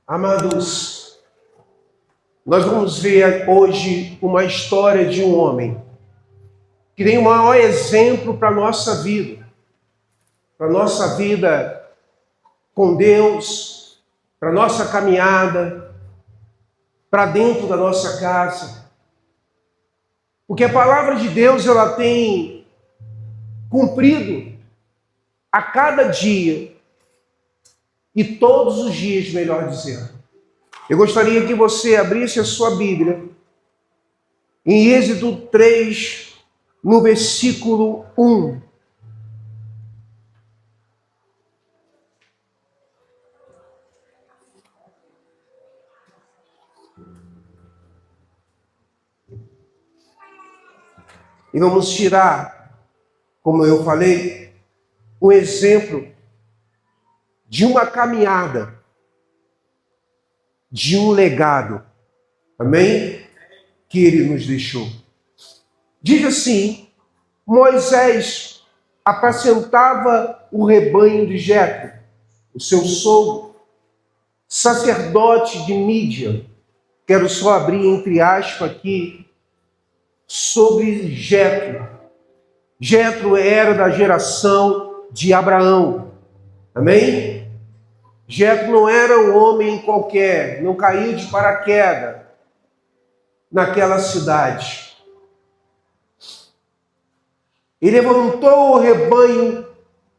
Amados, nós vamos ver hoje uma história de um homem que tem o maior exemplo para a nossa vida com Deus, para a nossa caminhada, para dentro da nossa casa. Porque a palavra de Deus, ela tem cumprido a cada dia, e todos os dias, melhor dizendo. Eu gostaria que você abrisse a sua Bíblia em Êxodo 3, no versículo 1. E vamos tirar, como eu falei, um exemplo de uma caminhada, de um legado, amém? Que ele nos deixou. Diz assim: Moisés apacentava o rebanho de Jetro, o seu sogro, sacerdote de Mídian. Quero só abrir entre aspas aqui sobre Jetro. Jetro era da geração de Abraão, amém? Jetro não era um homem qualquer, não caiu de paraquedas naquela cidade. Ele levantou o rebanho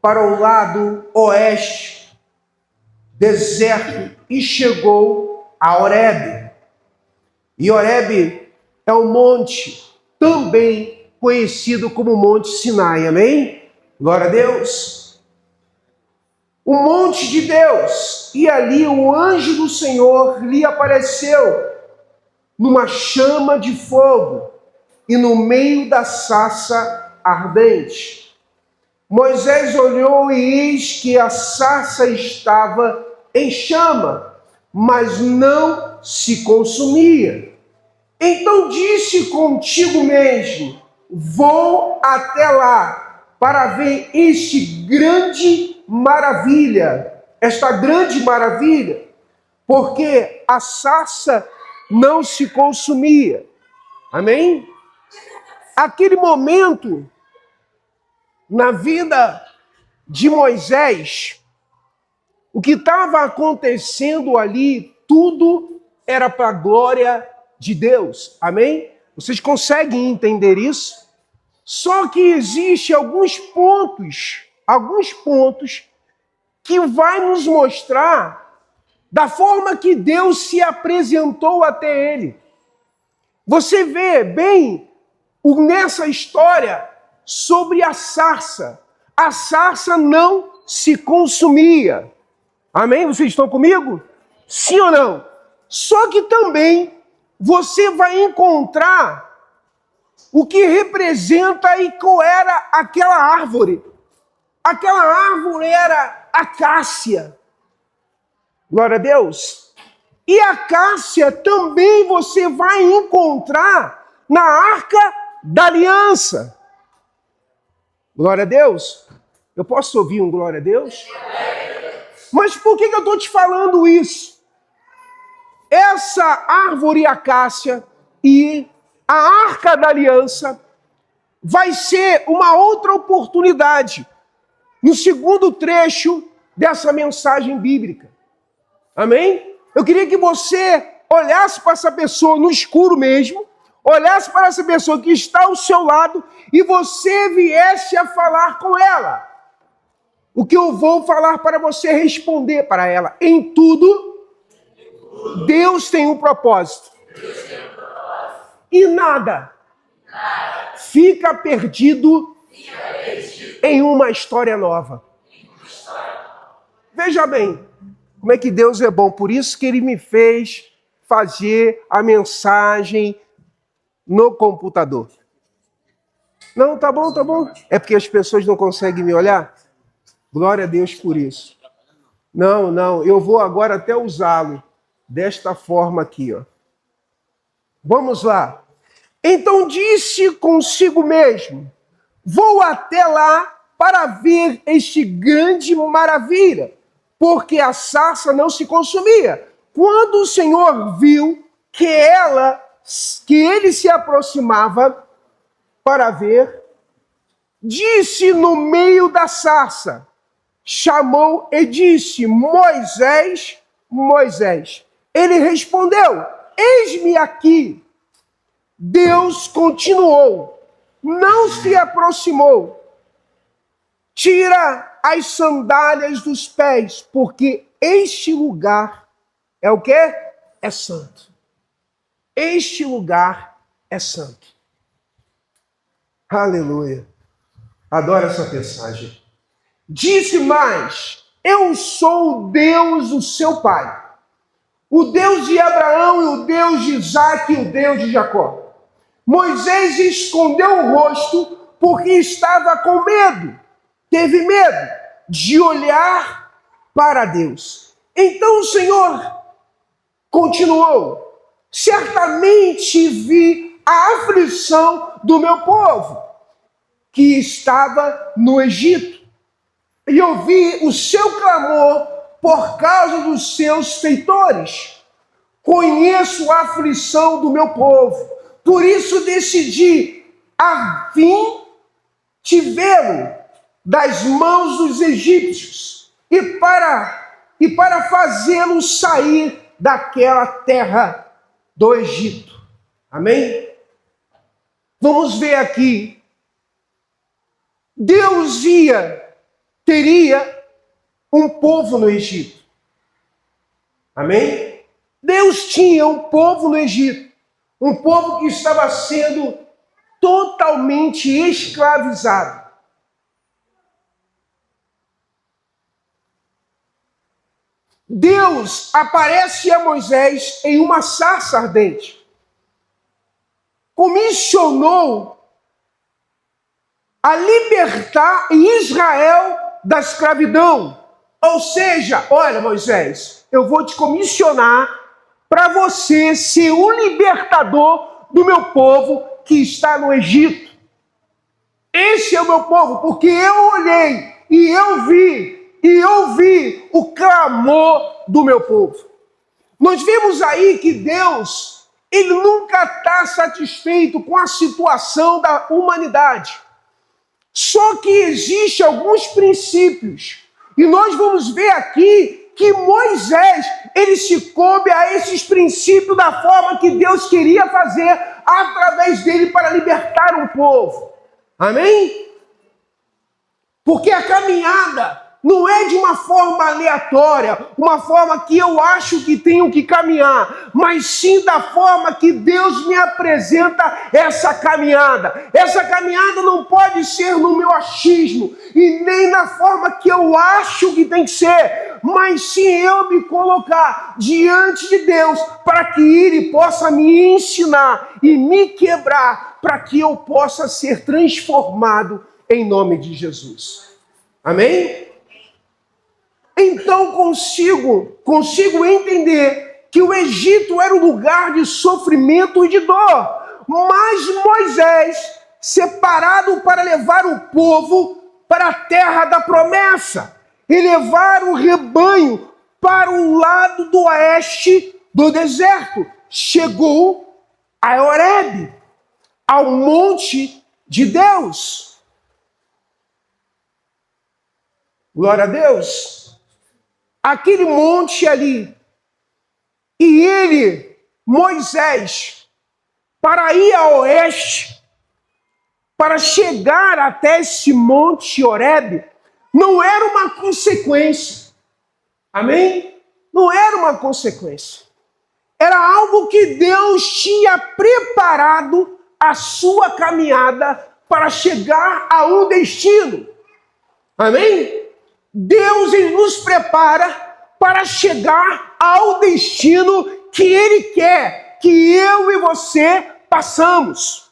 para o lado oeste, deserto, e chegou a Horebe. E Horebe é um monte também conhecido como Monte Sinai, amém? Glória a Deus. O monte de Deus, e ali o anjo do Senhor lhe apareceu numa chama de fogo e no meio da sarça ardente. Moisés olhou e eis que a sarça estava em chama, mas não se consumia. Então disse contigo mesmo: vou até lá para ver esta grande maravilha, porque a sarça não se consumia. Amém? Aquele momento na vida de Moisés, o que estava acontecendo ali, tudo era para a glória de Deus. Amém? Vocês conseguem entender isso? Só que existe alguns pontos que vai nos mostrar da forma que Deus se apresentou até ele. Você vê bem nessa história sobre a sarça. A sarça não se consumia. Amém? Vocês estão comigo? Sim ou não? Só que também você vai encontrar o que representa e qual era aquela árvore. Aquela árvore era a acácia. Glória a Deus. E a acácia também você vai encontrar na Arca da Aliança. Glória a Deus. Eu posso ouvir um glória a Deus? Mas por que eu estou te falando isso? Essa árvore acácia e a Arca da Aliança vai ser uma outra oportunidade no segundo trecho dessa mensagem bíblica. Amém? Eu queria que você olhasse para essa pessoa no escuro mesmo, olhasse para essa pessoa que está ao seu lado e você viesse a falar com ela. O que eu vou falar para você responder para ela. Em tudo, Deus tem um propósito. E nada fica perdido em uma história nova. Veja bem, como é que Deus é bom. Por isso que Ele me fez fazer a mensagem no computador. Não, tá bom. É porque as pessoas não conseguem me olhar? Glória a Deus por isso. Não, eu vou agora até usá-lo desta forma aqui, ó. Vamos lá. Então disse consigo mesmo: vou até lá para ver este grande maravilha, porque a sarça não se consumia. Quando o Senhor viu que ele se aproximava para ver, disse no meio da sarça, chamou e disse: Moisés, Moisés. Ele respondeu: eis-me aqui. Deus continuou, não se aproximou. Tira as sandálias dos pés, porque este lugar é o quê? É santo. Este lugar é santo. Aleluia. Adoro essa mensagem. Disse mais: eu sou o Deus, o seu pai, o Deus de Abraão, e o Deus de Isaque, e o Deus de Jacó. Moisés escondeu o rosto porque estava com medo, teve medo de olhar para Deus. Então o Senhor continuou: certamente vi a aflição do meu povo, que estava no Egito, e ouvi o seu clamor por causa dos seus feitores. Conheço a aflição do meu povo, por isso decidi a fim de vê-lo das mãos dos egípcios e para fazê-lo sair daquela terra do Egito. Amém? Vamos ver aqui. Deus teria um povo no Egito. Amém? Deus tinha um povo no Egito. Um povo que estava sendo totalmente escravizado. Deus aparece a Moisés em uma sarça ardente. Comissionou a libertar Israel da escravidão. Ou seja, olha, Moisés, eu vou te comissionar para você ser o libertador do meu povo que está no Egito. Esse é o meu povo, porque eu olhei e eu vi o clamor do meu povo. Nós vemos aí que Deus, ele nunca está satisfeito com a situação da humanidade. Só que existem alguns princípios. E nós vamos ver aqui que Moisés, ele se coube a esses princípios da forma que Deus queria fazer através dele para libertar um povo. Amém? Porque a caminhada não é de uma forma aleatória, uma forma que eu acho que tenho que caminhar, mas sim da forma que Deus me apresenta essa caminhada. Essa caminhada não pode ser no meu achismo e nem na forma que eu acho que tem que ser, mas sim eu me colocar diante de Deus para que Ele possa me ensinar e me quebrar para que eu possa ser transformado em nome de Jesus. Amém? Então consigo entender que o Egito era um lugar de sofrimento e de dor. Mas Moisés, separado para levar o povo para a terra da promessa e levar o rebanho para o lado do oeste do deserto, chegou a Horebe, ao monte de Deus. Glória a Deus. Aquele monte ali, e ele, Moisés, para ir a oeste, para chegar até esse monte Horebe, não era uma consequência. Amém? Não era uma consequência. Era algo que Deus tinha preparado a sua caminhada para chegar a um destino. Amém? Deus, ele nos prepara para chegar ao destino que Ele quer que eu e você passamos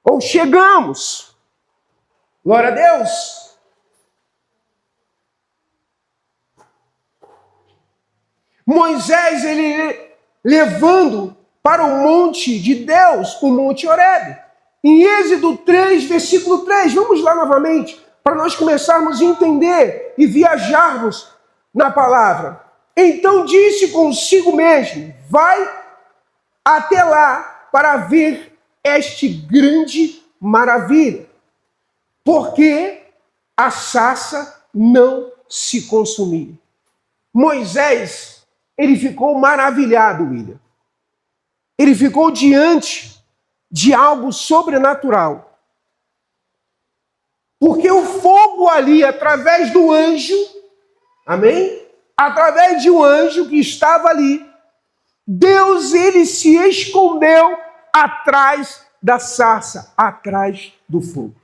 ou chegamos. Glória a Deus. Moisés, ele levando para o monte de Deus, o monte Horebe. Em Êxodo 3, versículo 3, vamos lá novamente, para nós começarmos a entender e viajarmos na palavra. Então disse consigo mesmo: vai até lá para ver este grande maravilha, porque a sarça não se consumia. Moisés, ele ficou maravilhado, William. Ele ficou diante de algo sobrenatural. Porque o fogo ali, através do anjo, amém? Através de um anjo que estava ali, Deus, ele se escondeu atrás da sarça, atrás do fogo.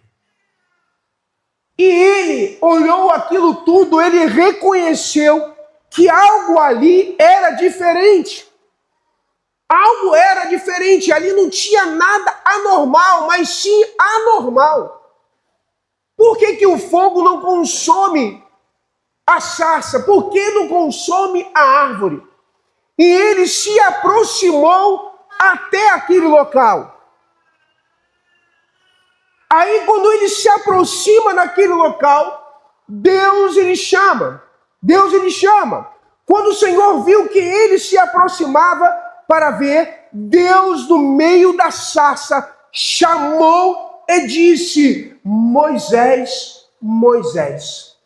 E ele olhou aquilo tudo, ele reconheceu que algo ali era diferente. Algo era diferente, ali não tinha nada anormal, mas sim anormal. Por que o fogo não consome a sarça? Por que não consome a árvore? E ele se aproximou até aquele local. Aí, quando ele se aproxima naquele local, Deus ele chama. Deus ele chama. Quando o Senhor viu que ele se aproximava para ver, Deus, no meio da sarça, chamou e disse: Moisés, Moisés.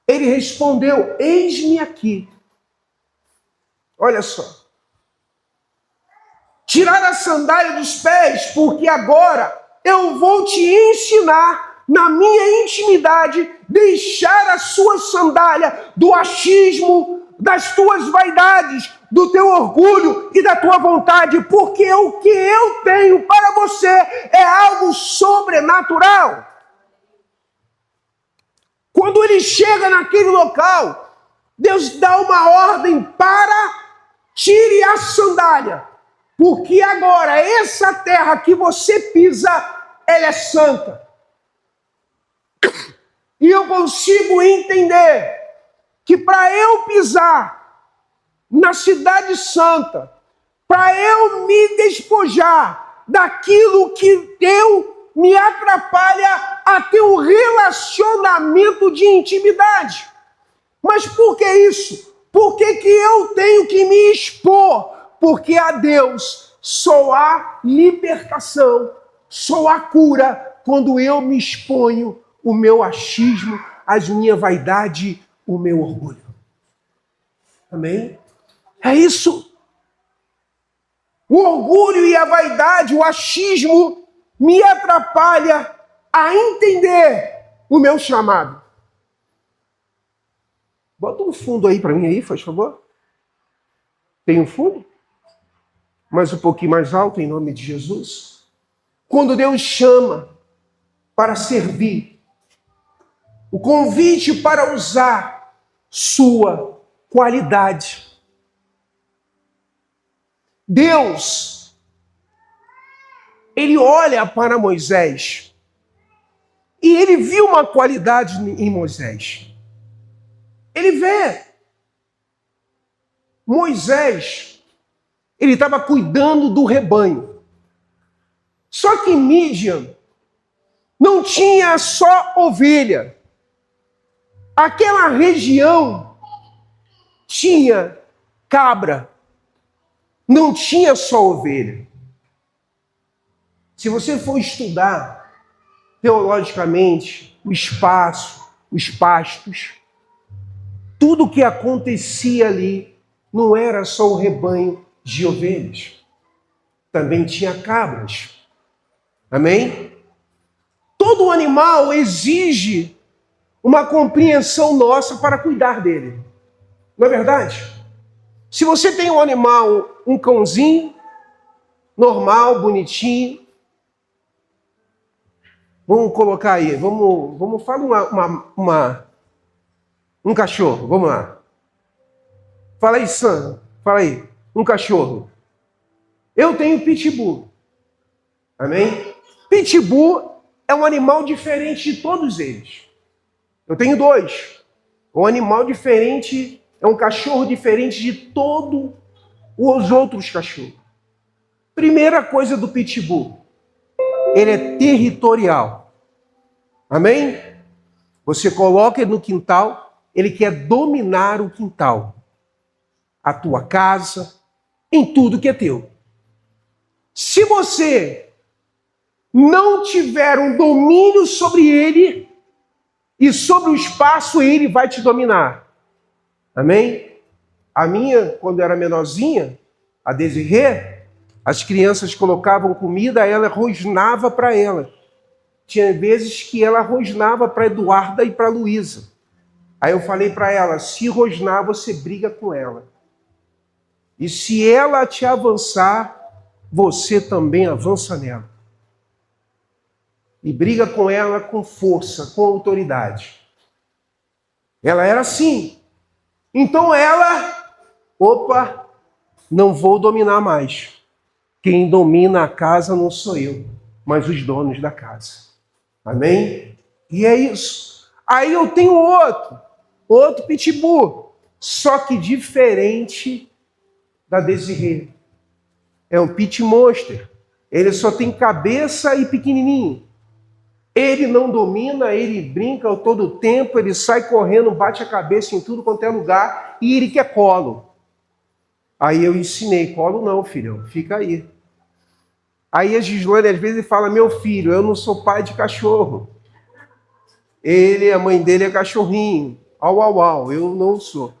Ele respondeu: eis-me aqui. Olha só. Tirar a sandália dos pés, porque agora eu vou te ensinar, na minha intimidade, deixar a sua sandália do achismo, das tuas vaidades, do teu orgulho e da tua vontade, porque o que eu tenho para você é algo sobrenatural. Quando ele chega naquele local, Deus dá uma ordem para tire a sandália, porque agora essa terra que você pisa, ela é santa. E eu consigo entender que para eu pisar na cidade santa, para eu me despojar daquilo que me atrapalha a ter um relacionamento de intimidade. Mas por que isso? Por que eu tenho que me expor? Porque a Deus só há libertação, só há cura quando eu me exponho o meu achismo, a minha vaidade, o meu orgulho. Amém? É isso. O orgulho e a vaidade, o achismo, me atrapalha a entender o meu chamado. Bota um fundo aí para mim aí, faz favor. Tem um fundo? Mais um pouquinho mais alto, em nome de Jesus. Quando Deus chama para servir, o convite para usar sua qualidade. Deus, ele olha para Moisés e ele viu uma qualidade em Moisés. Ele vê. Moisés, ele estava cuidando do rebanho. Só que Mídian não tinha só ovelha. Aquela região tinha cabra. Não tinha só ovelha. Se você for estudar teologicamente o espaço, os pastos, tudo o que acontecia ali não era só o rebanho de ovelhas. Também tinha cabras. Amém? Todo animal exige uma compreensão nossa para cuidar dele. Não é verdade? Se você tem um animal, um cãozinho, normal, bonitinho, vamos colocar aí, vamos falar um cachorro, vamos lá. Fala aí, Sam, fala aí, um cachorro. Eu tenho pitbull, amém? Pitbull é um animal diferente de todos eles. Eu tenho dois. Um animal diferente, é um cachorro diferente de todos os outros cachorros. Primeira coisa do pitbull, ele é territorial. Amém? Você coloca ele no quintal, ele quer dominar o quintal. a tua casa, em tudo que é teu. Se você não tiver um domínio sobre ele e sobre o espaço, ele vai te dominar. Amém? A minha, quando era menorzinha, a Desirê, as crianças colocavam comida, ela rosnava para ela. Tinha vezes que ela rosnava para Eduarda e para Luísa. Aí eu falei para ela, se rosnar, você briga com ela. E se ela te avançar, você também avança nela. E briga com ela com força, com autoridade. Ela era assim. Então ela, não vou dominar mais. Quem domina a casa não sou eu, mas os donos da casa. Amém? E é isso. Aí eu tenho outro pitbull, só que diferente da Desirê. É um pit monster. Ele só tem cabeça e pequenininho. Ele não domina, ele brinca todo o tempo, ele sai correndo, bate a cabeça em tudo quanto é lugar e ele quer colo. Aí eu ensinei, colo não, filhão, fica aí. Aí a Gislane às vezes fala, meu filho, eu não sou pai de cachorro. A mãe dele é cachorrinho. Au, eu não sou.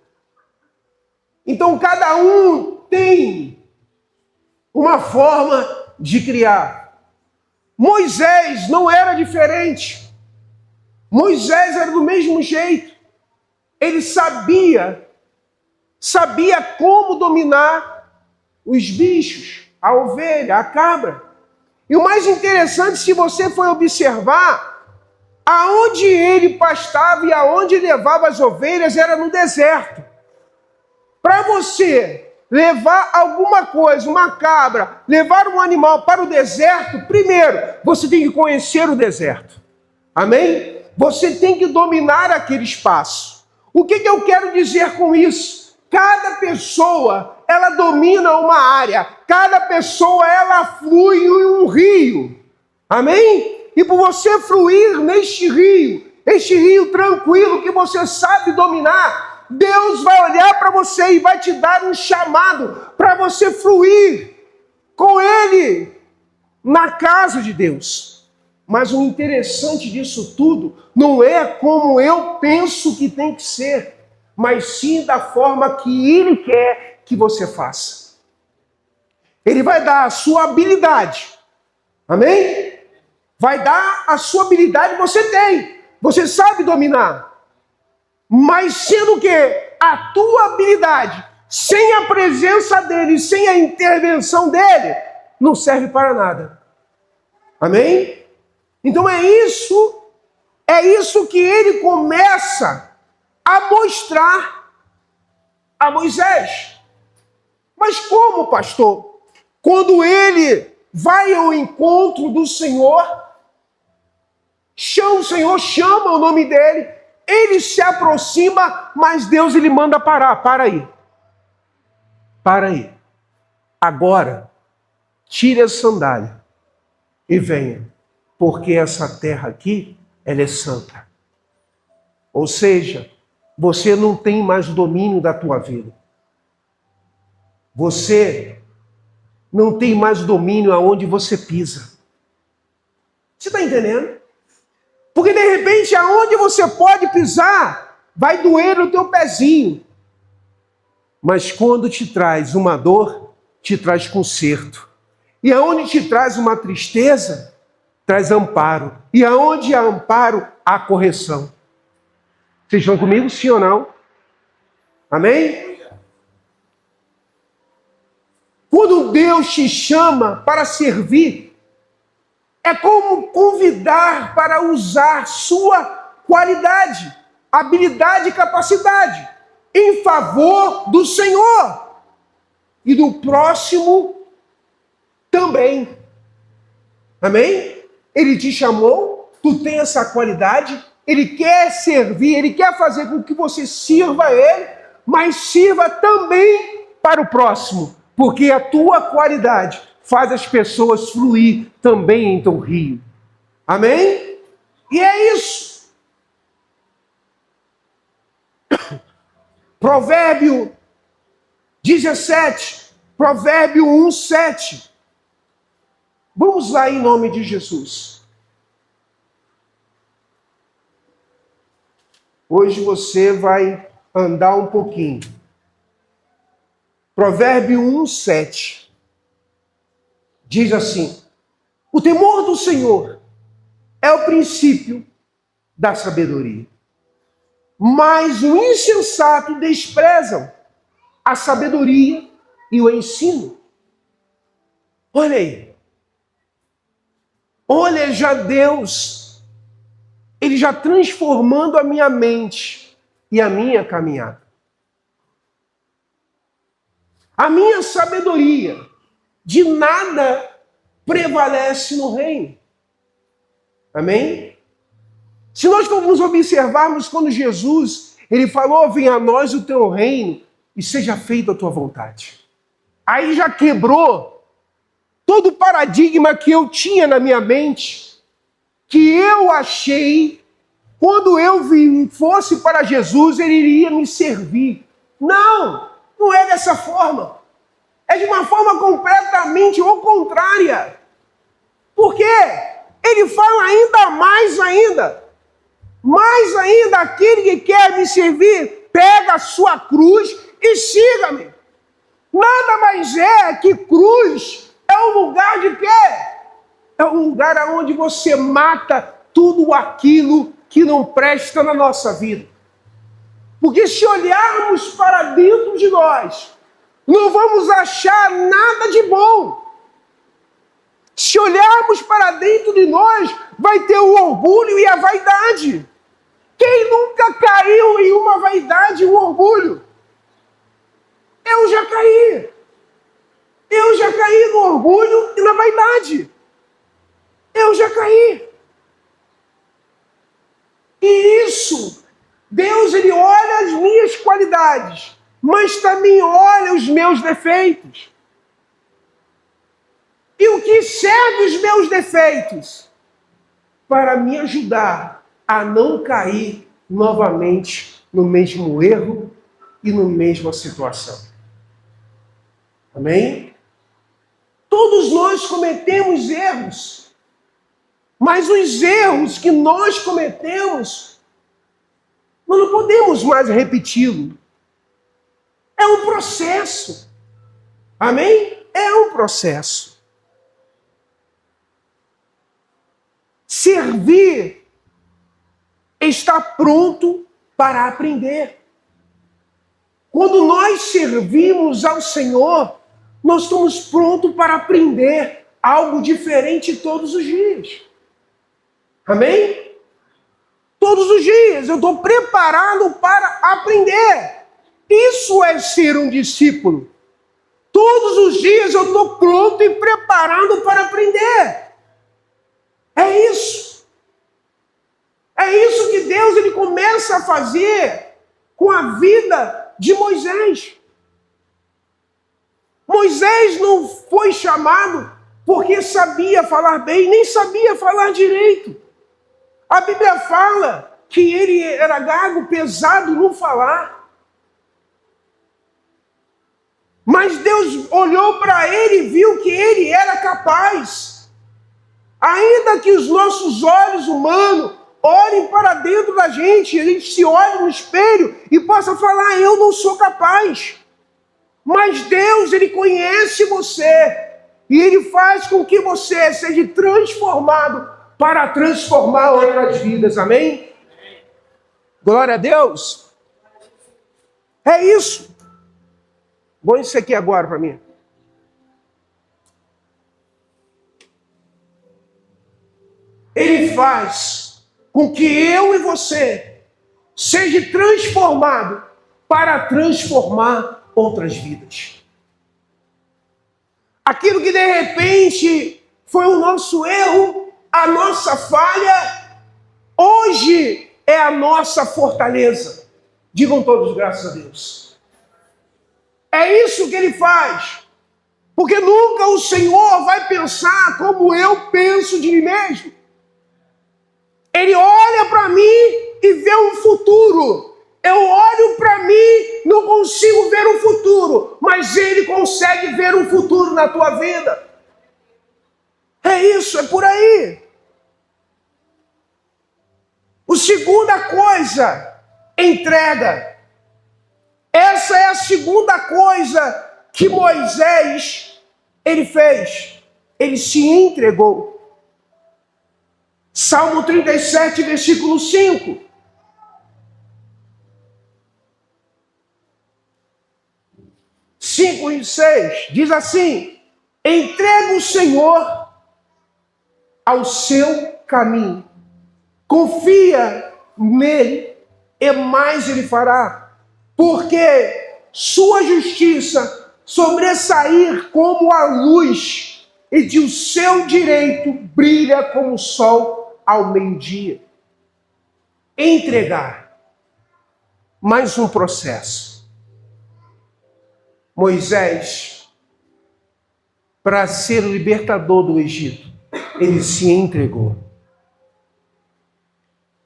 Então cada um tem uma forma de criar. Moisés não era diferente. Moisés era do mesmo jeito. Ele sabia como dominar os bichos, a ovelha, a cabra. E o mais interessante, se você for observar, aonde ele pastava e aonde levava as ovelhas era no deserto. Para você levar alguma coisa, uma cabra, levar um animal para o deserto, primeiro, você tem que conhecer o deserto. Amém? Você tem que dominar aquele espaço. O que eu quero dizer com isso? Cada pessoa, ela domina uma área. Cada pessoa, ela flui em um rio. Amém? E por você fluir neste rio tranquilo que você sabe dominar, Deus vai olhar para você e vai te dar um chamado para você fluir com Ele na casa de Deus. Mas o interessante disso tudo não é como eu penso que tem que ser, mas sim da forma que Ele quer que você faça. Ele vai dar a sua habilidade. Amém? Vai dar a sua habilidade, você tem. Você sabe dominar. Mas sendo que a tua habilidade, sem a presença dele, sem a intervenção dele, não serve para nada. Amém? Então é isso que ele começa a mostrar a Moisés. Mas como, pastor? Quando ele vai ao encontro do Senhor, o Senhor chama o nome dele, ele se aproxima, mas Deus ele manda parar. Para aí. Agora, tire a sandália e venha, porque essa terra aqui, ela é santa. Ou seja, você não tem mais domínio da tua vida. Você não tem mais domínio aonde você pisa. Você está entendendo? Porque de repente, aonde você pode pisar, vai doer no teu pezinho. Mas quando te traz uma dor, te traz conserto. E aonde te traz uma tristeza, traz amparo. E aonde há amparo, há correção. Vocês estão comigo, sim ou não? Amém? Quando Deus te chama para servir, é como convidar para usar sua qualidade, habilidade e capacidade em favor do Senhor e do próximo também. Amém? Ele te chamou, tu tem essa qualidade, ele quer servir, ele quer fazer com que você sirva a ele, mas sirva também para o próximo, porque a tua qualidade faz as pessoas fluir também em teu rio. Amém? E é isso. Provérbio 17, Provérbio 1, 7. Vamos lá em nome de Jesus. Hoje você vai andar um pouquinho. Provérbio 1, 7. Diz assim: o temor do Senhor é o princípio da sabedoria, mas o insensato desprezam a sabedoria e o ensino. Olha aí. Olha já Deus, Ele já transformando a minha mente e a minha caminhada. A minha sabedoria de nada prevalece no reino. Amém? Se nós formos observarmos quando Jesus, Ele falou: venha a nós o teu reino e seja feita a tua vontade. Aí já quebrou todo o paradigma que eu tinha na minha mente, que eu achei, quando eu fosse para Jesus, Ele iria me servir. Não, não é dessa forma. É de uma forma completamente ou contrária. Por quê? Ele fala ainda mais aquele que quer me servir, pega a sua cruz e siga-me. Nada mais é que cruz é um lugar de quê? É um lugar onde você mata tudo aquilo que não presta na nossa vida. Porque se olharmos para dentro de nós, não vamos achar nada de bom. Se olharmos para dentro de nós, vai ter o orgulho e a vaidade. Quem nunca caiu em uma vaidade e um orgulho? Eu já caí. Eu já caí no orgulho e na vaidade. Eu já caí. E isso, Deus, Ele olha as minhas qualidades, mas também olha os meus defeitos. E o que serve os meus defeitos? Para me ajudar a não cair novamente no mesmo erro e na mesma situação. Amém? Todos nós cometemos erros, mas os erros que nós cometemos, nós não podemos mais repeti-lo. É um processo. Amém? É um processo. Servir está pronto para aprender. Quando nós servimos ao Senhor, nós estamos prontos para aprender algo diferente todos os dias. Amém? Todos os dias eu estou preparado para aprender. Isso é ser um discípulo. Todos os dias eu estou pronto e preparado para aprender. É isso. É isso que Deus ele começa a fazer com a vida de Moisés. Moisés não foi chamado porque sabia falar bem, nem sabia falar direito. A Bíblia fala que ele era gago, pesado no falar. Mas Deus olhou para ele e viu que ele era capaz. Ainda que os nossos olhos humanos olhem para dentro da gente, a gente se olhe no espelho e possa falar: eu não sou capaz. Mas Deus, Ele conhece você e Ele faz com que você seja transformado para transformar outras vidas. Amém? Glória a Deus. É isso. Põe isso aqui agora para mim. Ele faz com que eu e você seja transformado para transformar outras vidas. Aquilo que de repente foi o nosso erro, a nossa falha, hoje é a nossa fortaleza. Digam todos graças a Deus. É isso que Ele faz. Porque nunca o Senhor vai pensar como eu penso de mim mesmo. Ele olha para mim e vê um futuro. Eu olho para mim, não consigo ver o futuro, mas Ele consegue ver um futuro na tua vida. É isso, é por aí. A segunda coisa, entrega. Essa é a segunda coisa que Moisés, ele fez. Ele se entregou. Salmo 37, versículo 5. E 6, diz assim: entrega o Senhor ao seu caminho, confia nele e mais ele fará, porque sua justiça sobressair como a luz e de o seu direito brilha como o sol ao meio-dia. Entregar, mais um processo. Moisés, para ser o libertador do Egito, ele se entregou.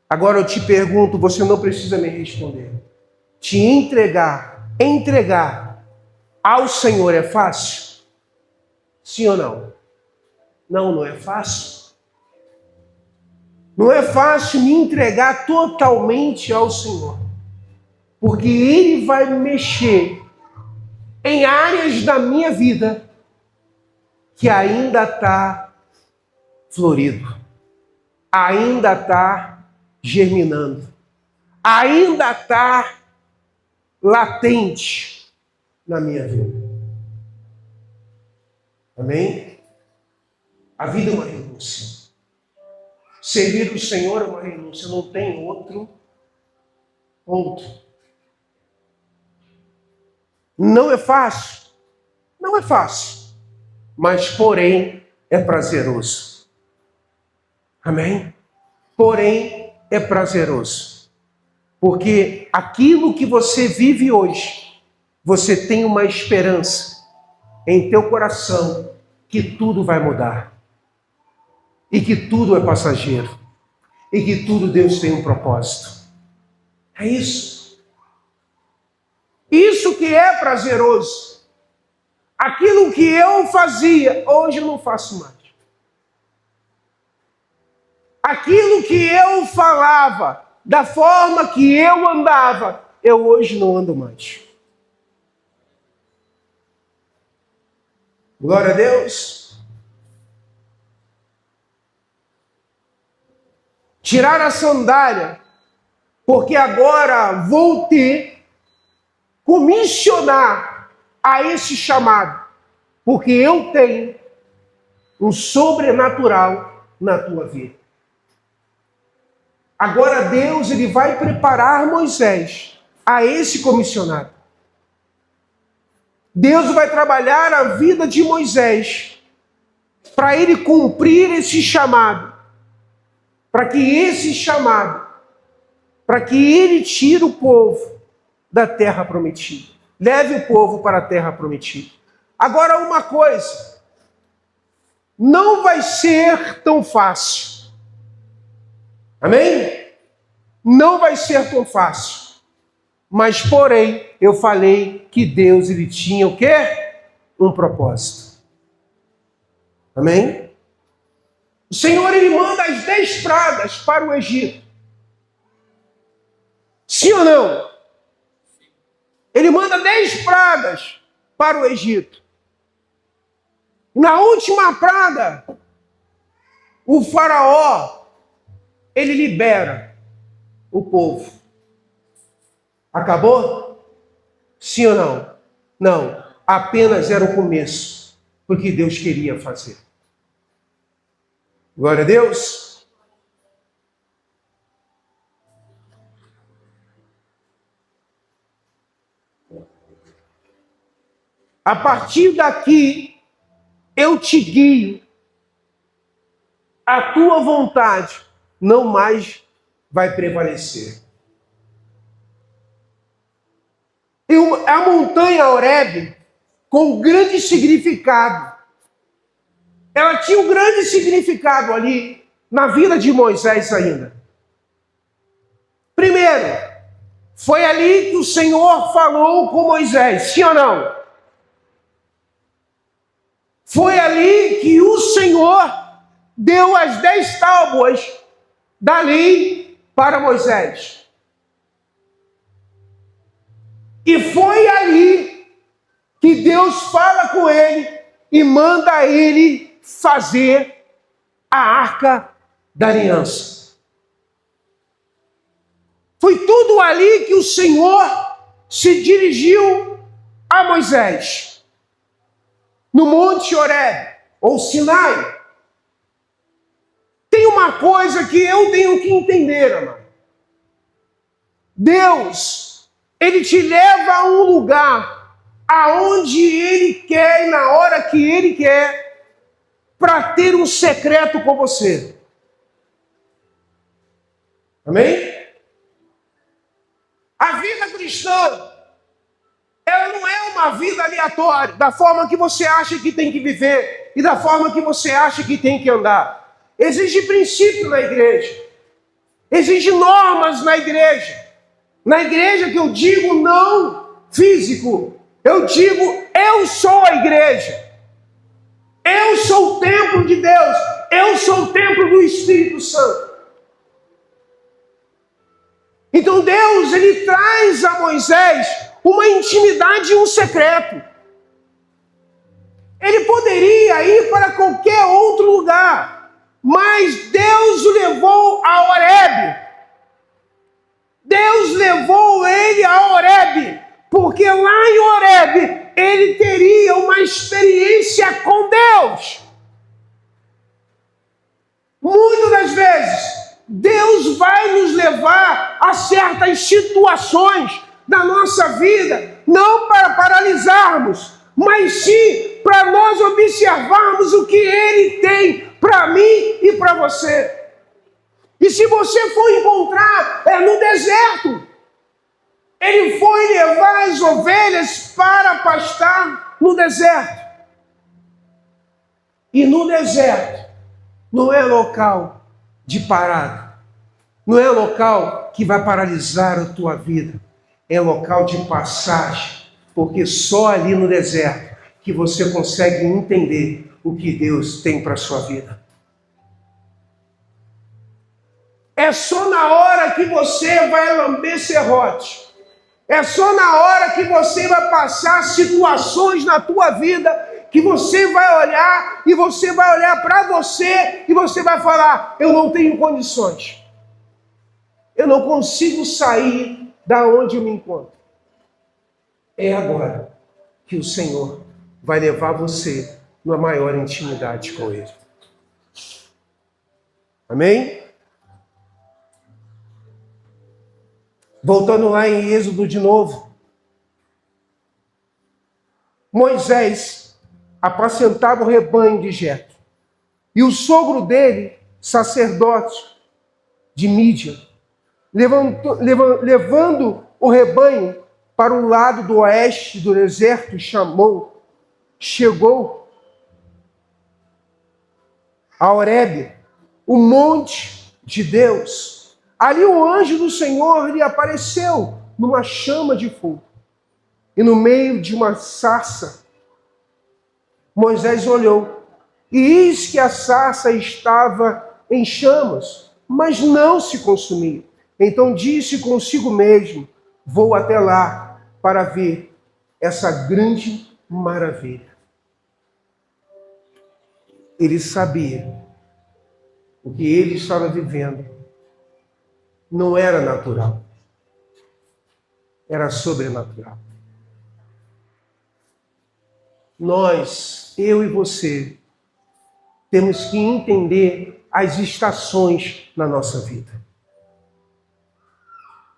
Agora eu te pergunto, você não precisa me responder. Te entregar ao Senhor é fácil? Sim ou não? Não, não é fácil. Não é fácil me entregar totalmente ao Senhor, porque Ele vai mexer em áreas da minha vida que ainda está florido, ainda está germinando, ainda está latente na minha vida. Amém? A vida é uma renúncia. Servir o Senhor é uma renúncia, não tem outro. Não é fácil? Não é fácil. Mas, porém, é prazeroso. Amém? Porém, é prazeroso. Porque aquilo que você vive hoje, você tem uma esperança em teu coração que tudo vai mudar. E que tudo é passageiro. E que tudo Deus tem um propósito. É isso. Isso que é prazeroso. Aquilo que eu fazia, hoje eu não faço mais. Aquilo que eu falava, da forma que eu andava, eu hoje não ando mais. Glória a Deus. Tirar a sandália, porque agora vou ter comissionar a esse chamado, porque eu tenho um sobrenatural na tua vida. Agora Deus, ele vai preparar Moisés a esse comissionado. Deus vai trabalhar a vida de Moisés para ele cumprir esse chamado, para que ele tire o povo da terra prometida. Leve o povo para a terra prometida. Agora uma coisa, não vai ser tão fácil. Amém? Não vai ser tão fácil. Mas, porém, eu falei que Deus, ele tinha o quê? Um propósito. Amém? O Senhor, ele manda as 10 pragas para o Egito. Sim ou não? Ele manda 10 pragas para o Egito. Na última praga, o faraó, ele libera o povo. Acabou? Sim ou não? Não. Apenas era o começo, porque Deus queria fazer. Glória a Deus. A partir daqui, eu te guio. A tua vontade não mais vai prevalecer. E a montanha Horebe, com grande significado. Ela tinha um grande significado ali, na vida de Moisés ainda. Primeiro, Foi ali que o Senhor falou com Moisés, sim ou não? Foi ali que o Senhor deu as 10 tábuas da lei para Moisés. E foi ali que Deus fala com ele e manda ele fazer a Arca da Aliança. Foi tudo ali que o Senhor se dirigiu a Moisés, no Monte Horebe, ou Sinai. Tem uma coisa que eu tenho que entender, amado. Deus, Ele te leva a um lugar aonde Ele quer e na hora que Ele quer, para ter um secreto com você. Amém? A vida cristã, ela não é uma vida aleatória, da forma que você acha que tem que viver e da forma que você acha que tem que andar. Existe princípio na igreja. Existe normas na igreja. Na igreja que eu digo não físico. Eu digo, eu sou a igreja. Eu sou o templo de Deus. Eu sou o templo do Espírito Santo. Então Deus, Ele traz a Moisés uma intimidade e um secreto. Ele poderia ir para qualquer outro lugar, mas Deus o levou a Horebe. Deus levou ele a Horebe, porque lá em Horebe ele teria uma experiência com Deus. Muitas das vezes, Deus vai nos levar a certas situações da nossa vida, não para paralisarmos, mas sim para nós observarmos o que Ele tem para mim e para você. E se você for encontrar, no deserto. Ele foi levar as ovelhas para pastar no deserto. E no deserto não é local de parada. Não é local que vai paralisar a tua vida. É local de passagem. Porque só ali no deserto que você consegue entender o que Deus tem para a sua vida. É só na hora que você vai lamber serrote. É só na hora que você vai passar situações na tua vida que você vai olhar e você vai olhar para você e você vai falar, eu não tenho condições. Eu não consigo sair da onde eu me encontro. É agora que o Senhor vai levar você numa maior intimidade com Ele. Amém? Voltando lá em Êxodo de novo. Moisés apacentava o rebanho de Jetro. E o sogro dele, sacerdote de Mídian, levando o rebanho para o lado do oeste do deserto, chegou a Horebe, o monte de Deus. Ali o anjo do Senhor lhe apareceu numa chama de fogo. E no meio de uma sarça, Moisés olhou. E eis que a sarça estava em chamas, mas não se consumia. Então disse consigo mesmo, vou até lá para ver essa grande maravilha. Ele sabia o que ele estava vivendo não era natural, era sobrenatural. Nós, eu e você, temos que entender as estações na nossa vida.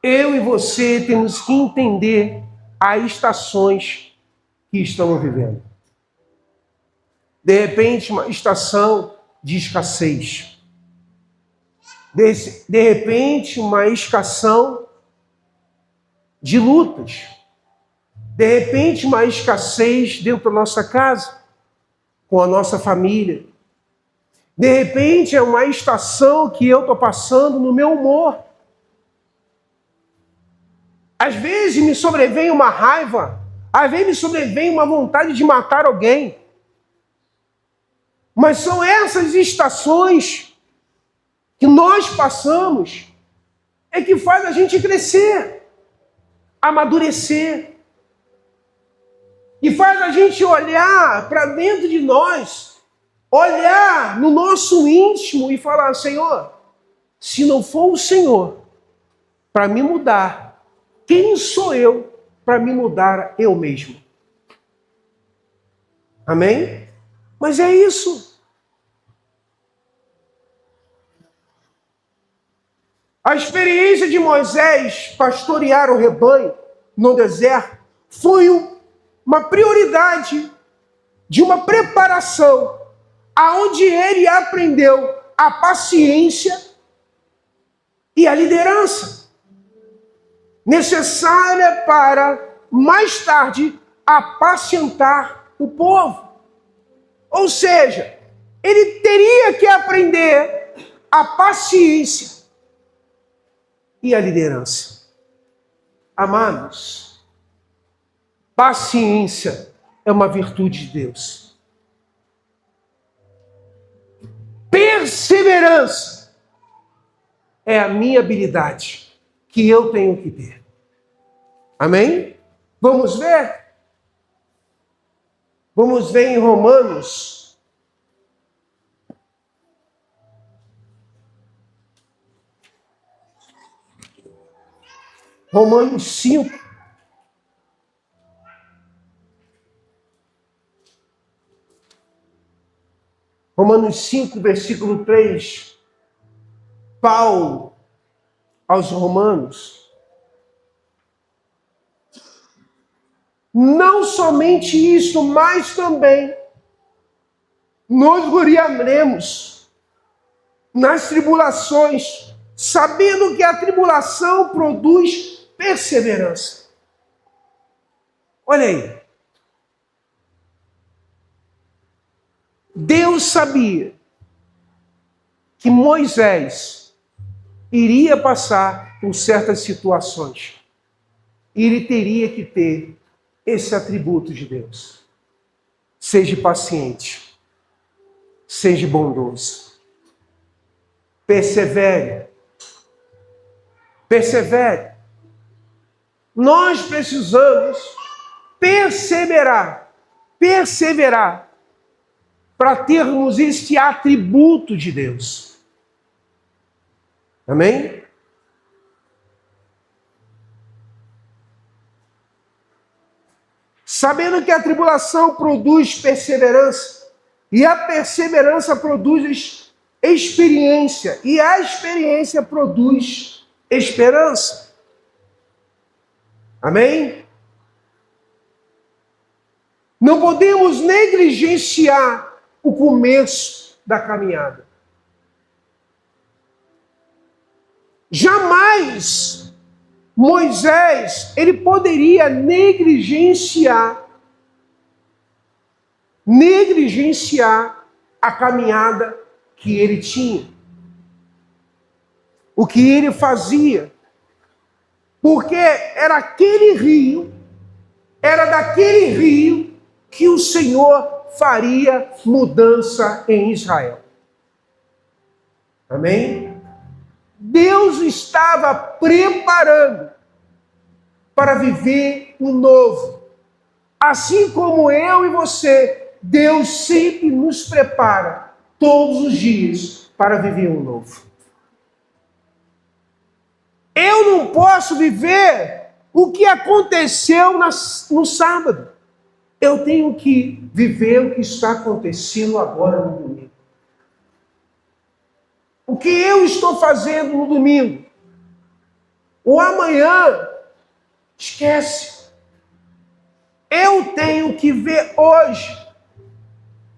Eu e você temos que entender as estações que estamos vivendo. De repente, uma estação de escassez. De repente, uma escassez de lutas. De repente, uma escassez dentro da nossa casa, com a nossa família. De repente, é uma estação que eu estou passando no meu humor. Às vezes me sobrevém uma raiva, às vezes me sobrevém uma vontade de matar alguém. Mas são essas estações que nós passamos é que faz a gente crescer, amadurecer. E faz a gente olhar para dentro de nós, olhar no nosso íntimo e falar: Senhor, se não for o Senhor para me mudar, quem sou eu para me mudar eu mesmo? Amém? Mas é isso. A experiência de Moisés pastorear o rebanho no deserto foi uma prioridade de uma preparação aonde ele aprendeu a paciência e a liderança necessária para mais tarde apacentar o povo. Ou seja, ele teria que aprender a paciência e a liderança. Amados, paciência é uma virtude de Deus. Perseverança é a minha habilidade que eu tenho que ter. Amém? Vamos ver? Vamos ver em Romanos. Romanos 5. Romanos 5, versículo 3. Paulo aos Romanos. Não somente isto, mas também nos gloriaremos nas tribulações, sabendo que a tribulação produz perseverança. Olha aí. Deus sabia que Moisés iria passar por certas situações. E ele teria que ter esse atributo de Deus. Seja paciente. Seja bondoso. Persevere. Persevere. Nós precisamos perseverar. Perseverar. Para termos este atributo de Deus. Amém? Sabendo que a tribulação produz perseverança, e a perseverança produz experiência, e a experiência produz esperança. Amém? Não podemos negligenciar o começo da caminhada. Jamais Moisés, ele poderia negligenciar a caminhada que ele tinha. O que ele fazia. Porque era daquele rio que o Senhor faria mudança em Israel. Amém? Deus estava preparando para viver o novo. Assim como eu e você, Deus sempre nos prepara todos os dias para viver o novo. Eu não posso viver o que aconteceu no sábado. Eu tenho que viver o que está acontecendo agora no domingo. O que eu estou fazendo no domingo? O amanhã, esquece. Eu tenho que ver hoje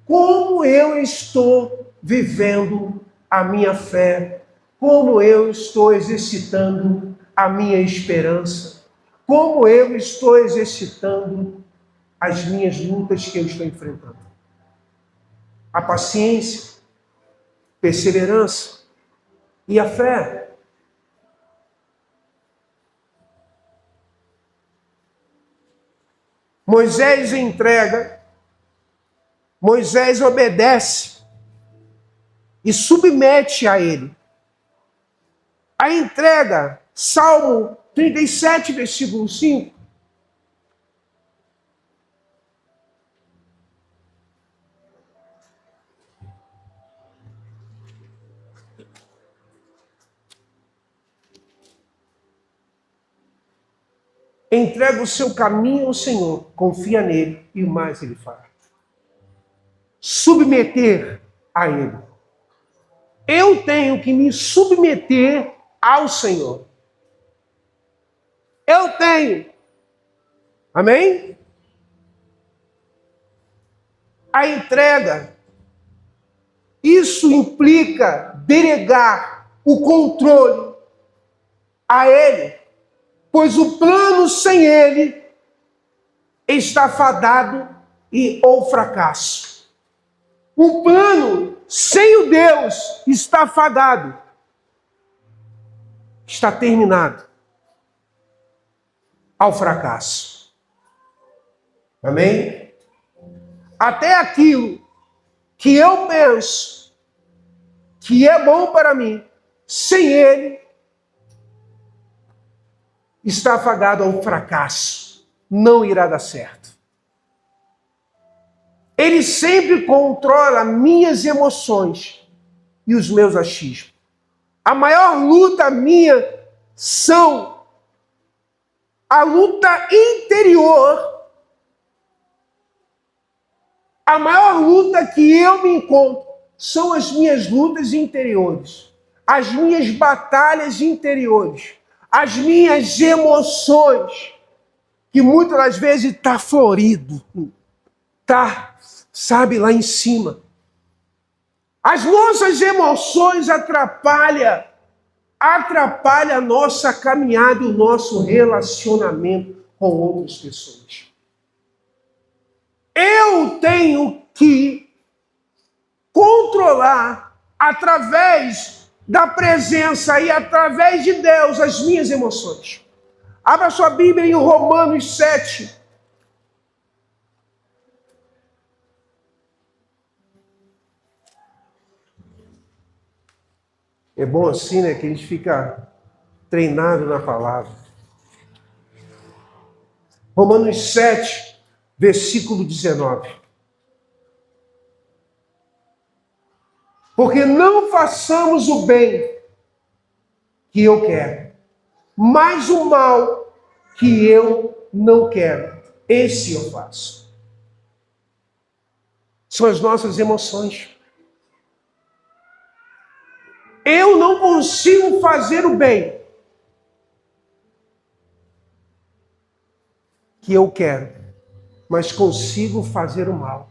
como eu estou vivendo a minha fé, como eu estou exercitando a minha esperança, como eu estou exercitando as minhas lutas que eu estou enfrentando. A paciência, perseverança e a fé. Moisés entrega, Moisés obedece e submete a ele. A entrega, Salmo 37, versículo 5. Entrega o seu caminho ao Senhor, confia nele e o mais ele fará. Submeter a ele. Eu tenho que me submeter ao Senhor. Eu tenho. Amém? A entrega. Isso implica delegar o controle a ele. Pois o plano sem ele está fadado ao fracasso. O plano sem o Deus está fadado. Está terminado ao fracasso. Amém? Até aquilo que eu penso que é bom para mim, sem ele, está afagado ao fracasso. Não irá dar certo. Ele sempre controla minhas emoções e os meus achismos. A maior luta minha são a luta interior. A maior luta que eu me encontro são as minhas lutas interiores. As minhas batalhas interiores. As minhas emoções, que muitas das vezes está florido, está, sabe, lá em cima. As nossas emoções atrapalham a nossa caminhada e o nosso relacionamento com outras pessoas. Eu tenho que controlar através da presença e através de Deus as minhas emoções. Abra sua Bíblia em Romanos 7. É bom assim, né, que a gente fica treinado na palavra. Romanos 7, versículo 19. Porque não façamos o bem que eu quero, mas o mal que eu não quero, esse eu faço. São as nossas emoções. Eu não consigo fazer o bem que eu quero, mas consigo fazer o mal.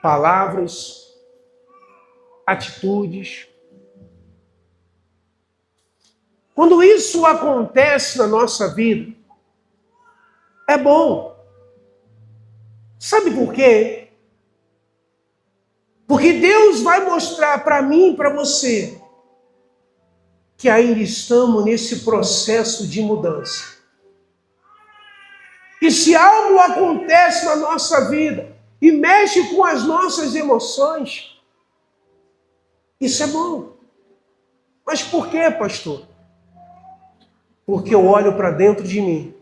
Palavras, atitudes. Quando isso acontece na nossa vida, é bom. Sabe por quê? Porque Deus vai mostrar para mim e para você que ainda estamos nesse processo de mudança. E se algo acontece na nossa vida e mexe com as nossas emoções, isso é bom. Mas por quê, pastor? Porque eu olho para dentro de mim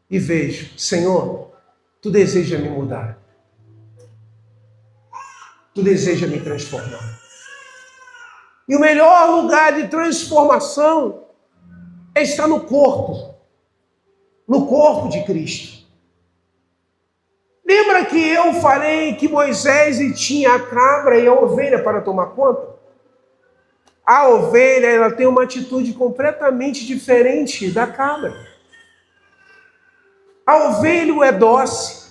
e vejo, Senhor, Tu deseja me mudar. Tu deseja me transformar. E o melhor lugar de transformação é estar no corpo de Cristo. Lembra que eu falei que Moisés tinha a cabra e a ovelha para tomar conta? A ovelha, ela tem uma atitude completamente diferente da cabra. A ovelha é dócil.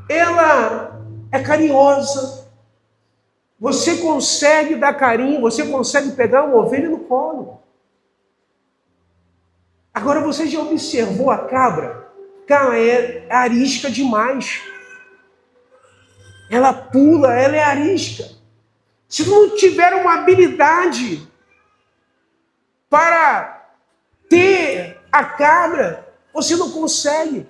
Ela é carinhosa. Você consegue dar carinho, você consegue pegar uma ovelha no colo. Agora você já observou a cabra? Cara, é arisca demais. Ela pula, ela é arisca. Se não tiver uma habilidade para ter A cabra, você não consegue.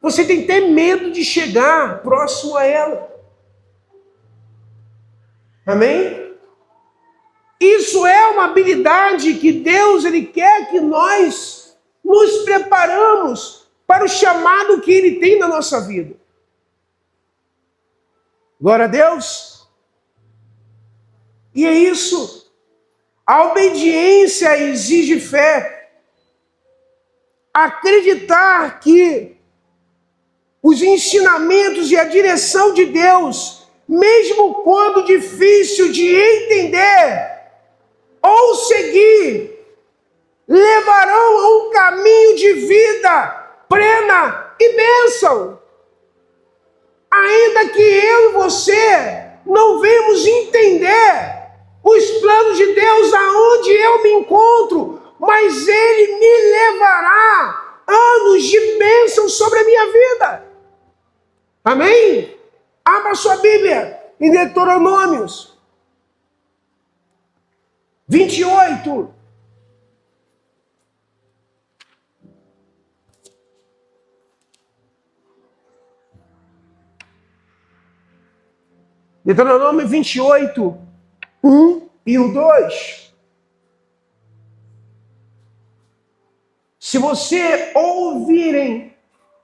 Você tem que ter medo de chegar próximo a ela. Amém? Isso é uma habilidade que Deus ele quer que nós nos preparamos para o chamado que Ele tem na nossa vida. Glória a Deus. E é isso. A obediência exige fé. Acreditar que os ensinamentos e a direção de Deus, mesmo quando difícil de entender ou seguir, levarão a um caminho de vida plena e bênção. Ainda que eu e você não venhamos entender os planos de Deus aonde eu me encontro, mas Ele me levará anos de bênção sobre a minha vida. Amém? Abra sua Bíblia em Deuteronômios 28. Deuteronômio 28, 1 e o 2. Se você ouvirem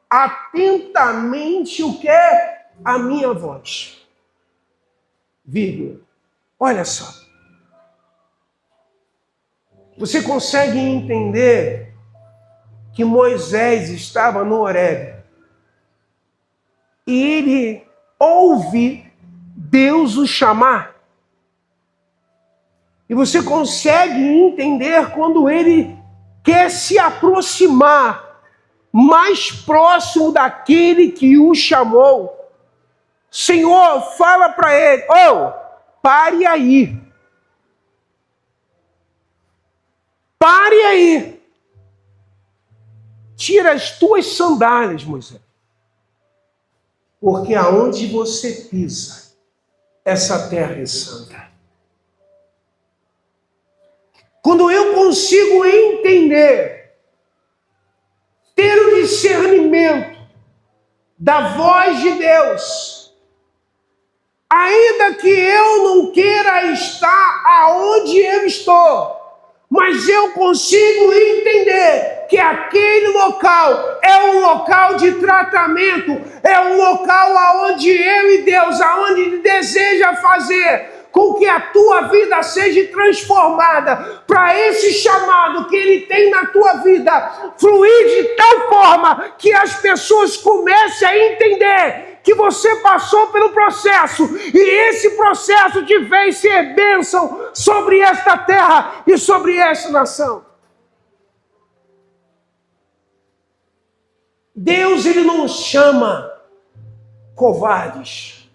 atentamente o que é a minha voz. Vírgula. Olha só. Você consegue entender que Moisés estava no Horebe e ele ouve Deus o chamar? E você consegue entender quando ele quer se aproximar mais próximo daquele que o chamou? Senhor, fala para ele, pare aí. Pare aí. Tira as tuas sandálias, Moisés. Porque aonde você pisa, essa terra é santa. Quando eu consigo entender, ter o discernimento da voz de Deus, ainda que eu não queira estar aonde eu estou, mas eu consigo entender que aquele local é um local de tratamento, é um local aonde eu e Deus, aonde Ele deseja fazer com que a tua vida seja transformada para esse chamado que Ele tem na tua vida fluir de tal forma que as pessoas comecem a entender que você passou pelo processo e esse processo te fez ser bênção sobre esta terra e sobre esta nação. Deus, Ele não chama covardes.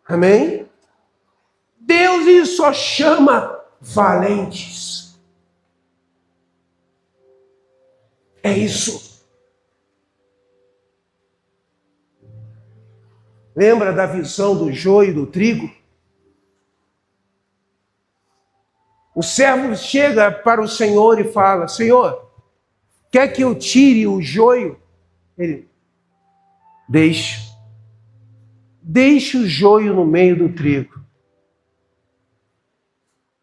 Amém? Deus, Ele só chama valentes. É isso. Lembra da visão do joio e do trigo? O servo chega para o Senhor e fala: Senhor, quer que eu tire o joio? Ele, deixe o joio no meio do trigo.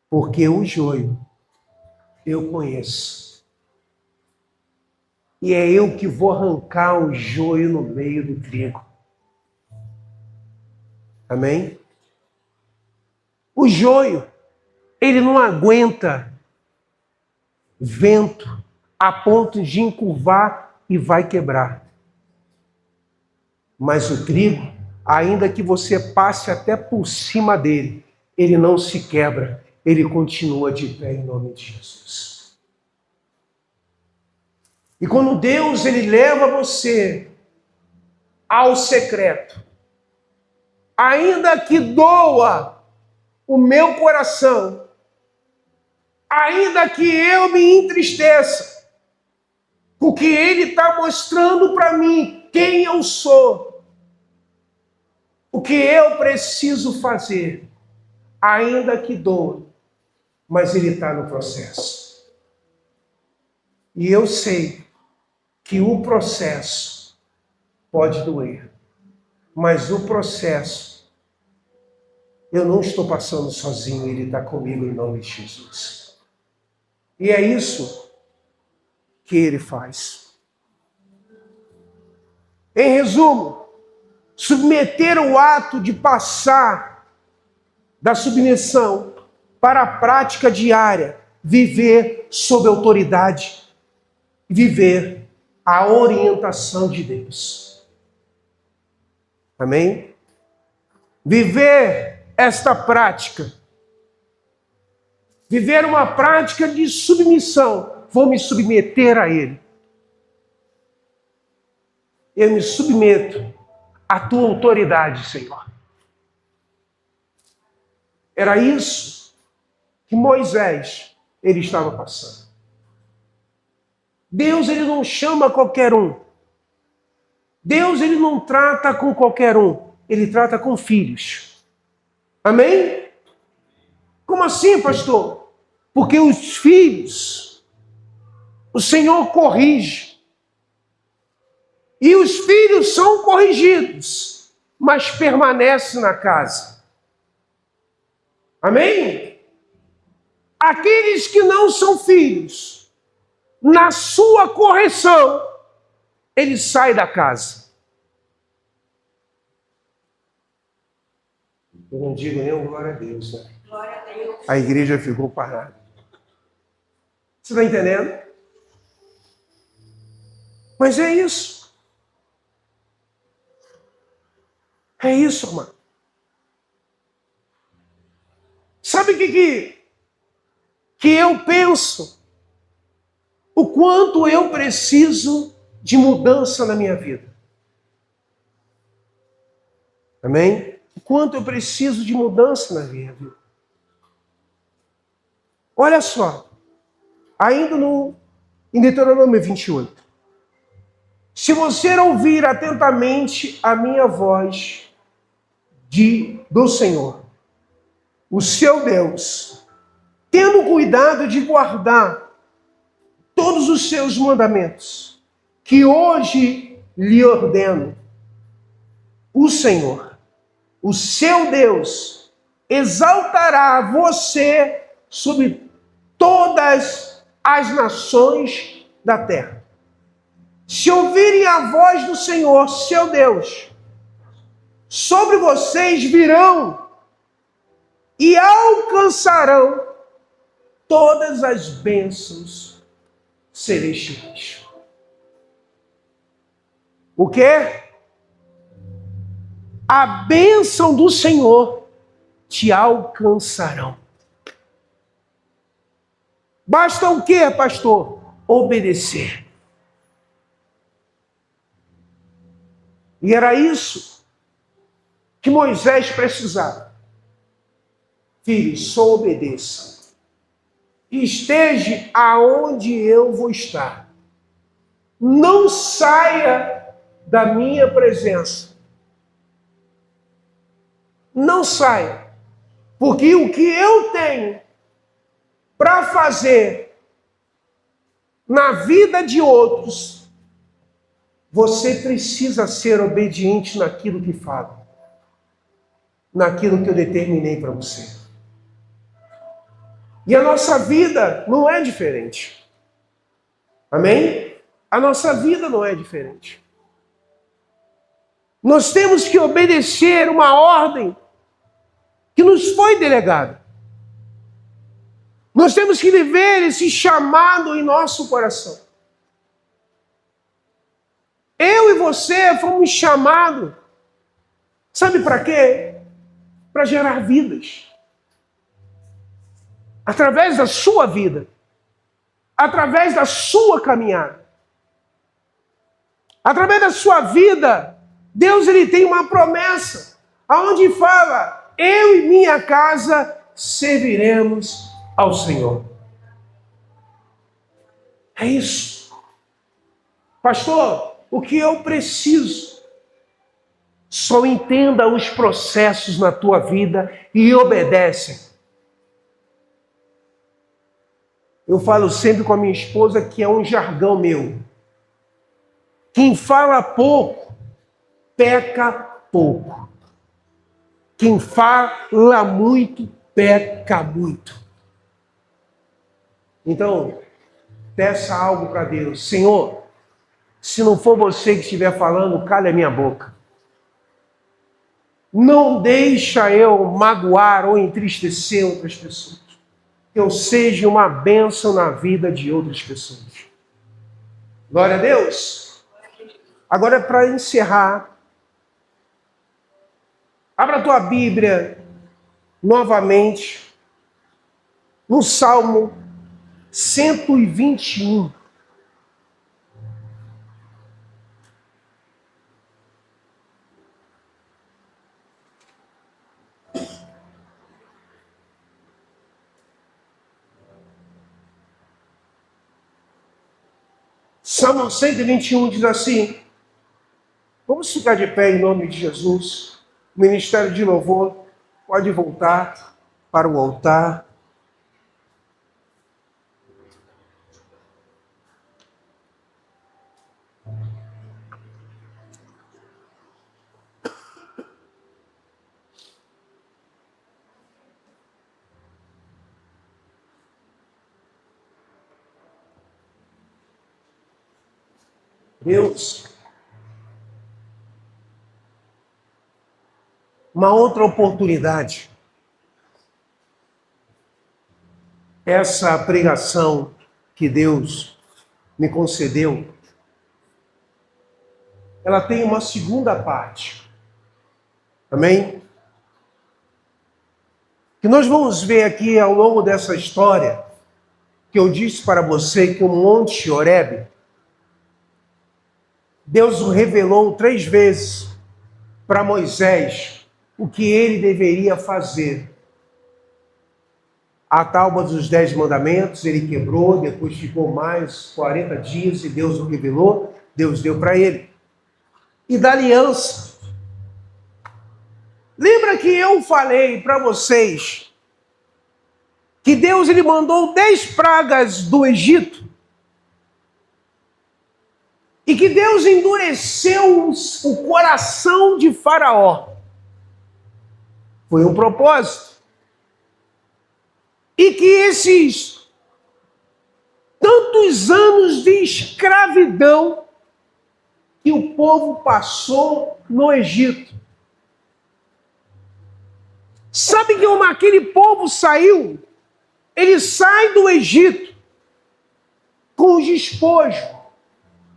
Porque o joio eu conheço. E é eu que vou arrancar o joio no meio do trigo. Amém? O joio, ele não aguenta vento a ponto de encurvar e vai quebrar. Mas o trigo, ainda que você passe até por cima dele, ele não se quebra, ele continua de pé em nome de Jesus. E quando Deus ele leva você ao secreto, ainda que doa o meu coração, ainda que eu me entristeça, porque Ele está mostrando para mim quem eu sou, o que eu preciso fazer, ainda que doa, mas Ele está no processo. E eu sei que o processo pode doer, mas o processo, eu não estou passando sozinho, ele está comigo em nome de Jesus. E é isso que ele faz. Em resumo, submeter o ato de passar da submissão para a prática diária, viver sob autoridade, viver a orientação de Deus. Amém? Viver esta prática, viver uma prática de submissão, vou me submeter a Ele. Eu me submeto à tua autoridade, Senhor. Era isso que Moisés, ele estava passando. Deus, ele não chama qualquer um. Deus, ele não trata com qualquer um. Ele trata com filhos. Amém? Como assim, pastor? Porque os filhos, o Senhor corrige. E os filhos são corrigidos, mas permanecem na casa. Amém? Aqueles que não são filhos, na sua correção, ele sai da casa. Eu não digo nem glória a Deus, né? Glória a Deus. A igreja ficou parada. Você está entendendo? Mas é isso. É isso, amado. Sabe o que eu penso? O quanto eu preciso de mudança na minha vida. Amém? O quanto eu preciso de mudança na minha vida. Olha só. Ainda em Deuteronômio 28. Se você ouvir atentamente a minha voz do Senhor, o seu Deus, tendo cuidado de guardar todos os seus mandamentos, que hoje lhe ordeno, o Senhor, o seu Deus, exaltará você sobre todas as nações da terra. Se ouvirem a voz do Senhor, seu Deus, sobre vocês virão e alcançarão todas as bênçãos celestiais. O quê? A bênção do Senhor te alcançarão. Basta o quê, pastor? Obedecer. E era isso que Moisés precisava. Filho, só obedeça. E esteja aonde eu vou estar. Não saia da minha presença. Não saia. Porque o que eu tenho para fazer na vida de outros, você precisa ser obediente naquilo que falo. Naquilo que eu determinei para você. E a nossa vida não é diferente. Amém? A nossa vida não é diferente. Nós temos que obedecer uma ordem que nos foi delegada. Nós temos que viver esse chamado em nosso coração. Eu e você fomos chamados, sabe para quê? Para gerar vidas. Através da sua vida. Através da sua caminhada. Através da sua vida, Deus ele tem uma promessa, aonde fala, eu e minha casa serviremos ao Senhor. É isso. Pastor, o que eu preciso? Só entenda os processos na tua vida e obedece. Eu falo sempre com a minha esposa que é um jargão meu. Quem fala pouco, peca pouco. Quem fala muito, peca muito. Então, peça algo para Deus. Senhor, se não for você que estiver falando, cale a minha boca. Não deixa eu magoar ou entristecer outras pessoas. Que eu seja uma bênção na vida de outras pessoas. Glória a Deus. Agora, para encerrar, abra a tua Bíblia novamente no Salmo 121. Salmo 121 diz assim, vamos ficar de pé em nome de Jesus. O ministério de louvor pode voltar para o altar. Deus, uma outra oportunidade. Essa pregação que Deus me concedeu, ela tem uma segunda parte. Amém? Que nós vamos ver aqui ao longo dessa história, que eu disse para você que o Monte Horebe, Deus o revelou 3 vezes para Moisés o que ele deveria fazer. A tábua dos 10 mandamentos ele quebrou, depois ficou mais 40 dias e Deus o revelou, Deus deu para ele. E da aliança. Lembra que eu falei para vocês que Deus ele mandou 10 pragas do Egito? E que Deus endureceu o coração de Faraó. Foi um propósito. E que esses tantos anos de escravidão que o povo passou no Egito. Sabe que aquele povo saiu? Ele sai do Egito com os despojos.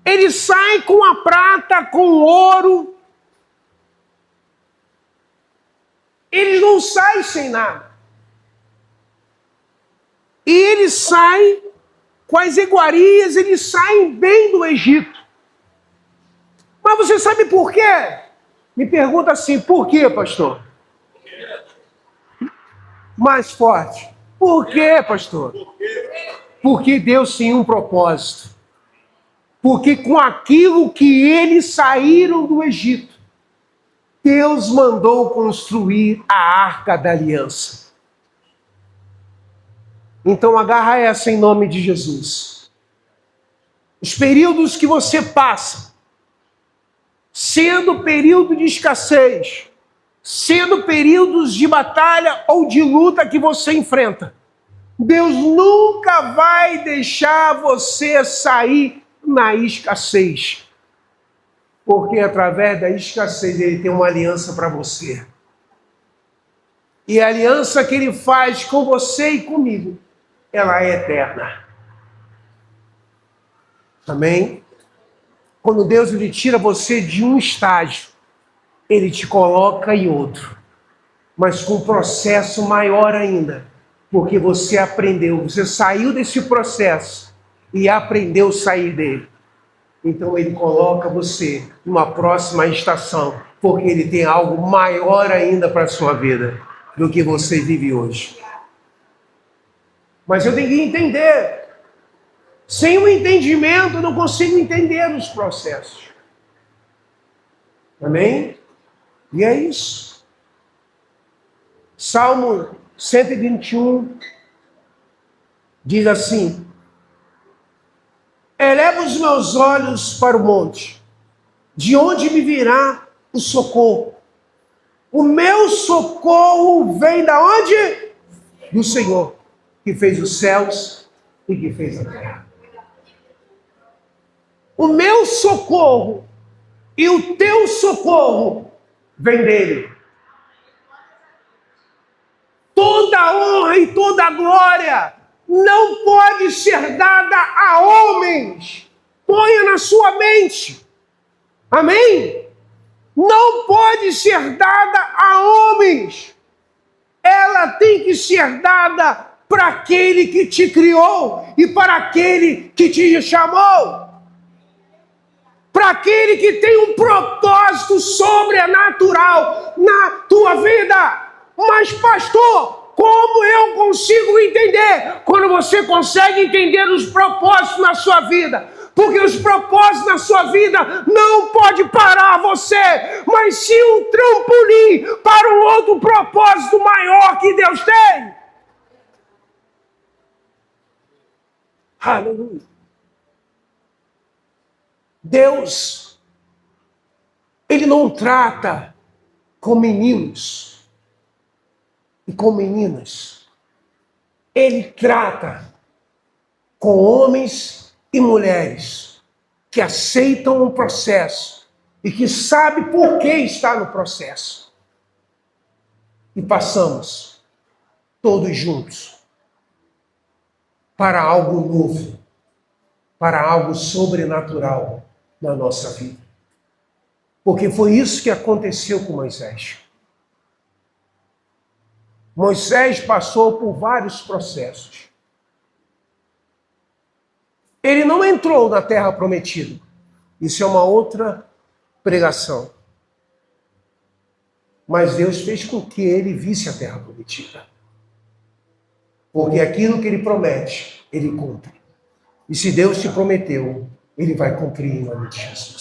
Ele sai com a prata, com o ouro. Eles não saem sem nada. E eles saem com as iguarias, eles saem bem do Egito. Mas você sabe por quê? Me pergunta assim, por quê, pastor? Mais forte. Por quê, pastor? Porque Deus tinha um propósito. Porque com aquilo que eles saíram do Egito, Deus mandou construir a Arca da Aliança. Então agarra essa em nome de Jesus. Os períodos que você passa, sendo período de escassez, sendo períodos de batalha ou de luta que você enfrenta, Deus nunca vai deixar você sair na escassez. Porque através da escassez ele tem uma aliança para você. E a aliança que ele faz com você e comigo, ela é eterna. Amém? Quando Deus ele tira você de um estágio, ele te coloca em outro. Mas com um processo maior ainda. Porque você aprendeu, você saiu desse processo e aprendeu a sair dele. Então ele coloca você numa próxima estação, porque ele tem algo maior ainda para a sua vida do que você vive hoje. Mas eu tenho que entender. Sem o entendimento, eu não consigo entender os processos. Amém? E é isso. Salmo 121 diz assim: Elevo os meus olhos para o monte. De onde me virá o socorro? O meu socorro vem da onde? Do Senhor, que fez os céus e que fez a terra. O meu socorro e o teu socorro vem dele. Toda honra e toda glória não pode ser dada a homens. Ponha na sua mente. Amém? Não pode ser dada a homens. Ela tem que ser dada para aquele que te criou e para aquele que te chamou. Para aquele que tem um propósito sobrenatural na tua vida. Mas, pastor, como eu consigo entender? Quando você consegue entender os propósitos na sua vida. Porque os propósitos na sua vida não pode parar você, mas sim um trampolim para um outro propósito maior que Deus tem. Aleluia. Deus, Ele não trata com meninos e com meninas. Ele trata com homens e mulheres que aceitam o processo e que sabem por que está no processo. E passamos todos juntos para algo novo, para algo sobrenatural na nossa vida. Porque foi isso que aconteceu com Moisés. Moisés passou por vários processos. Ele não entrou na terra prometida. Isso é uma outra pregação. Mas Deus fez com que ele visse a terra prometida. Porque aquilo que ele promete, ele cumpre. E se Deus te prometeu, ele vai cumprir em nome de Jesus.